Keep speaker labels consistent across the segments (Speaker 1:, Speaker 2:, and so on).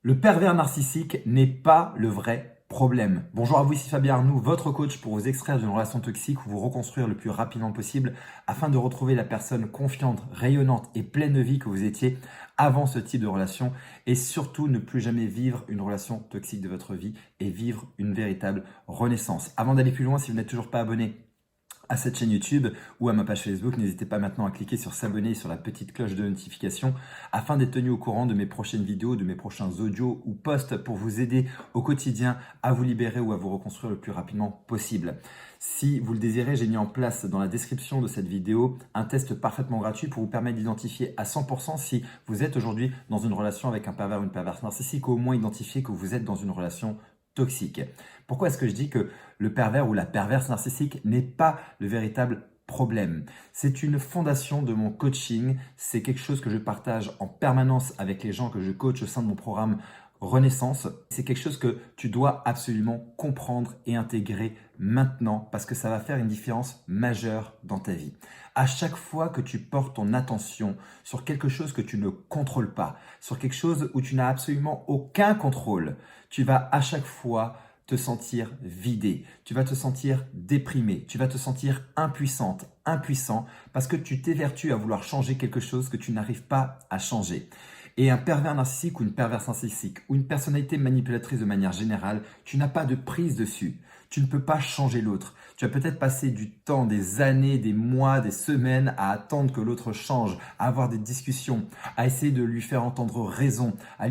Speaker 1: Le pervers narcissique n'est pas le vrai problème. Bonjour à vous, ici Fabien Arnoux, votre coach pour vous extraire d'une relation toxique ou vous reconstruire le plus rapidement possible afin de retrouver la personne confiante, rayonnante et pleine de vie que vous étiez avant ce type de relation et surtout ne plus jamais vivre une relation toxique de votre vie et vivre une véritable renaissance. Avant d'aller plus loin, si vous n'êtes toujours pas abonné à cette chaîne YouTube ou à ma page Facebook, n'hésitez pas maintenant à cliquer sur s'abonner et sur la petite cloche de notification afin d'être tenu au courant de mes prochaines vidéos, de mes prochains audios ou posts pour vous aider au quotidien à vous libérer ou à vous reconstruire le plus rapidement possible. Si vous le désirez, j'ai mis en place dans la description de cette vidéo un test parfaitement gratuit pour vous permettre d'identifier à 100% si vous êtes aujourd'hui dans une relation avec un pervers ou une perverse narcissique ou au moins identifier que vous êtes dans une relation toxique. Pourquoi est-ce que je dis que le pervers ou la perverse narcissique n'est pas le véritable problème? C'est une fondation de mon coaching, c'est quelque chose que je partage en permanence avec les gens que je coach au sein de mon programme Renaissance. C'est quelque chose que tu dois absolument comprendre et intégrer maintenant parce que ça va faire une différence majeure dans ta vie. À chaque fois que tu portes ton attention sur quelque chose que tu ne contrôles pas, sur quelque chose où tu n'as absolument aucun contrôle, tu vas à chaque fois te sentir vidé, tu vas te sentir déprimé, tu vas te sentir impuissante, impuissant parce que tu t'évertues à vouloir changer quelque chose que tu n'arrives pas à changer. Et un pervers narcissique ou une perverse narcissique ou une personnalité manipulatrice de manière générale, tu n'as pas de prise dessus. Tu ne peux pas changer l'autre. Tu as peut-être passé du temps, des années, des mois, des semaines à attendre que l'autre change, à avoir des discussions, à essayer de lui faire entendre raison, à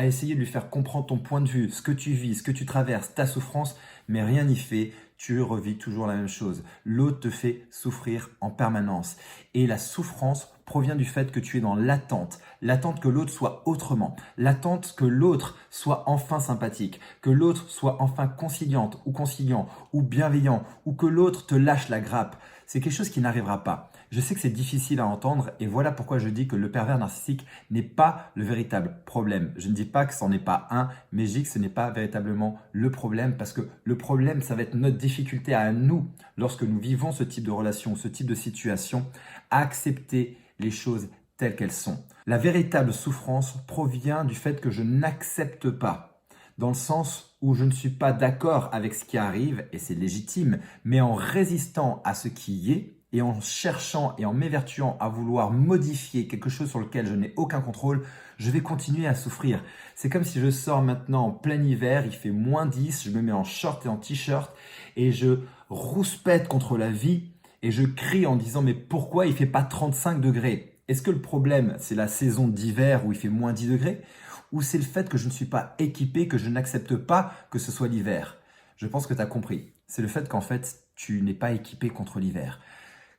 Speaker 1: essayer de lui faire comprendre ton point de vue, ce que tu vis, ce que tu traverses, ta souffrance, mais rien n'y fait. Tu revis toujours la même chose. L'autre te fait souffrir en permanence. Et la souffrance provient du fait que tu es dans l'attente que l'autre soit autrement, l'attente que l'autre soit enfin sympathique, que l'autre soit enfin conciliante ou conciliant ou bienveillant ou que l'autre te lâche la grappe. C'est quelque chose qui n'arrivera pas. Je sais que c'est difficile à entendre et voilà pourquoi je dis que le pervers narcissique n'est pas le véritable problème. Je ne dis pas que c'en est pas un, mais je dis que ce n'est pas véritablement le problème parce que le problème, ça va être notre difficulté à nous, lorsque nous vivons ce type de relation, ce type de situation, à accepter les choses telles qu'elles sont. La véritable souffrance provient du fait que je n'accepte pas, dans le sens où je ne suis pas d'accord avec ce qui arrive, et c'est légitime, mais en résistant à ce qui y est, et en cherchant et en m'évertuant à vouloir modifier quelque chose sur lequel je n'ai aucun contrôle, je vais continuer à souffrir. C'est comme si je sors maintenant en plein hiver, il fait -10, je me mets en short et en t-shirt, et je rouspète contre la vie, et je crie en disant « mais pourquoi il fait pas 35 degrés ?» Est-ce que le problème, c'est la saison d'hiver où il fait -10 degrés ou c'est le fait que je ne suis pas équipé, que je n'accepte pas que ce soit l'hiver? Je pense que tu as compris. C'est le fait qu'en fait, tu n'es pas équipé contre l'hiver.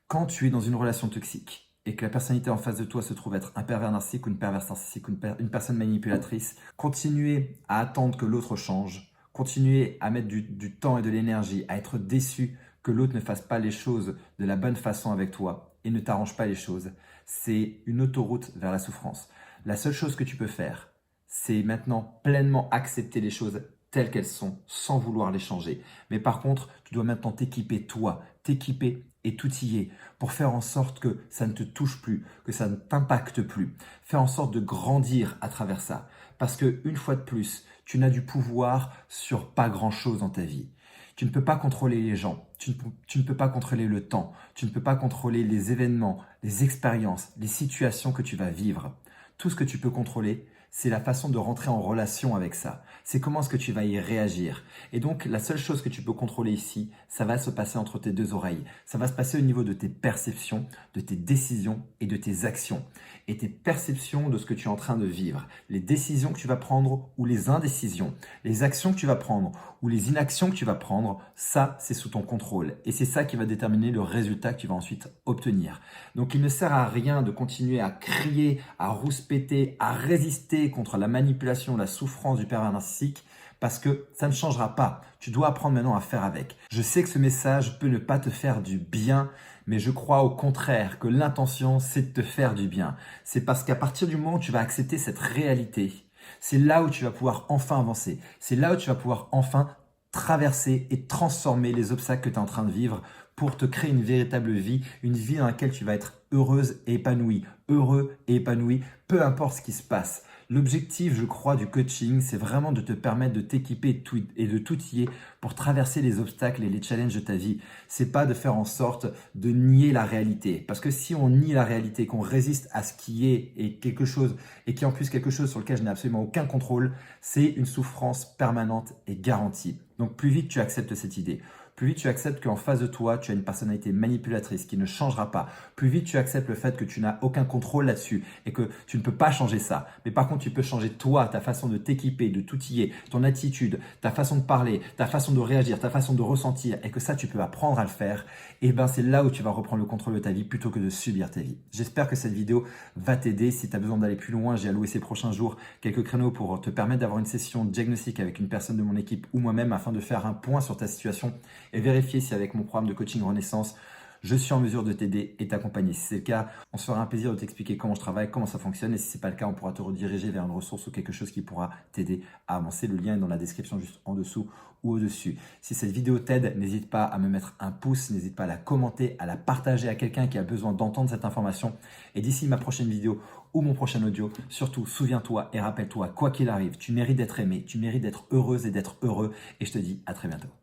Speaker 1: Quand tu es dans une relation toxique et que la personnalité en face de toi se trouve être un pervers narcissique ou une perverse narcissique ou une personne manipulatrice, continuer à attendre que l'autre change, continuer à mettre du temps et de l'énergie, à être déçu que l'autre ne fasse pas les choses de la bonne façon avec toi et ne t'arrange pas les choses, c'est une autoroute vers la souffrance. La seule chose que tu peux faire, c'est maintenant pleinement accepter les choses telles qu'elles sont, sans vouloir les changer. Mais par contre, tu dois maintenant t'équiper toi, t'équiper et t'outiller pour faire en sorte que ça ne te touche plus, que ça ne t'impacte plus. Faire en sorte de grandir à travers ça. Parce que une fois de plus, tu n'as du pouvoir sur pas grand-chose dans ta vie. Tu ne peux pas contrôler les gens, tu ne peux pas contrôler le temps, tu ne peux pas contrôler les événements, les expériences, les situations que tu vas vivre. Tout ce que tu peux contrôler, c'est la façon de rentrer en relation avec ça. C'est comment est-ce que tu vas y réagir. Et donc, la seule chose que tu peux contrôler ici, ça va se passer entre tes deux oreilles. Ça va se passer au niveau de tes perceptions, de tes décisions et de tes actions. Et tes perceptions de ce que tu es en train de vivre. Les décisions que tu vas prendre ou les indécisions. Les actions que tu vas prendre ou les inactions que tu vas prendre, ça, c'est sous ton contrôle. Et c'est ça qui va déterminer le résultat que tu vas ensuite obtenir. Donc, il ne sert à rien de continuer à crier, à rouspéter, à résister contre la manipulation, la souffrance du pervers narcissique parce que ça ne changera pas. Tu dois apprendre maintenant à faire avec. Je sais que ce message peut ne pas te faire du bien, mais je crois au contraire que l'intention, c'est de te faire du bien. C'est parce qu'à partir du moment où tu vas accepter cette réalité, c'est là où tu vas pouvoir enfin avancer. C'est là où tu vas pouvoir enfin traverser et transformer les obstacles que tu es en train de vivre pour te créer une véritable vie, une vie dans laquelle tu vas être heureuse et épanouie, heureux et épanoui, peu importe ce qui se passe. L'objectif, je crois, du coaching, c'est vraiment de te permettre de t'équiper et de t'outiller pour traverser les obstacles et les challenges de ta vie. C'est pas de faire en sorte de nier la réalité. Parce que si on nie la réalité, qu'on résiste à ce qui est et quelque chose, et qui est en plus quelque chose sur lequel je n'ai absolument aucun contrôle, c'est une souffrance permanente et garantie. Donc plus vite tu acceptes cette idée, plus vite tu acceptes qu'en face de toi, tu as une personnalité manipulatrice qui ne changera pas. Plus vite tu acceptes le fait que tu n'as aucun contrôle là-dessus et que tu ne peux pas changer ça. Mais par contre, tu peux changer toi, ta façon de t'équiper, de t'outiller, ton attitude, ta façon de parler, ta façon de réagir, ta façon de ressentir et que ça, tu peux apprendre à le faire. Et ben, c'est là où tu vas reprendre le contrôle de ta vie plutôt que de subir ta vie. J'espère que cette vidéo va t'aider. Si tu as besoin d'aller plus loin, j'ai alloué ces prochains jours quelques créneaux pour te permettre d'avoir une session diagnostic avec une personne de mon équipe ou moi-même afin de faire un point sur ta situation et vérifier si avec mon programme de coaching Renaissance, je suis en mesure de t'aider et t'accompagner. Si c'est le cas, on se fera un plaisir de t'expliquer comment je travaille, comment ça fonctionne. Et si ce n'est pas le cas, on pourra te rediriger vers une ressource ou quelque chose qui pourra t'aider à avancer. Le lien est dans la description juste en dessous ou au-dessus. Si cette vidéo t'aide, n'hésite pas à me mettre un pouce, n'hésite pas à la commenter, à la partager à quelqu'un qui a besoin d'entendre cette information. Et d'ici ma prochaine vidéo ou mon prochain audio, surtout souviens-toi et rappelle-toi, quoi qu'il arrive, tu mérites d'être aimé, tu mérites d'être heureuse et d'être heureux. Et je te dis à très bientôt.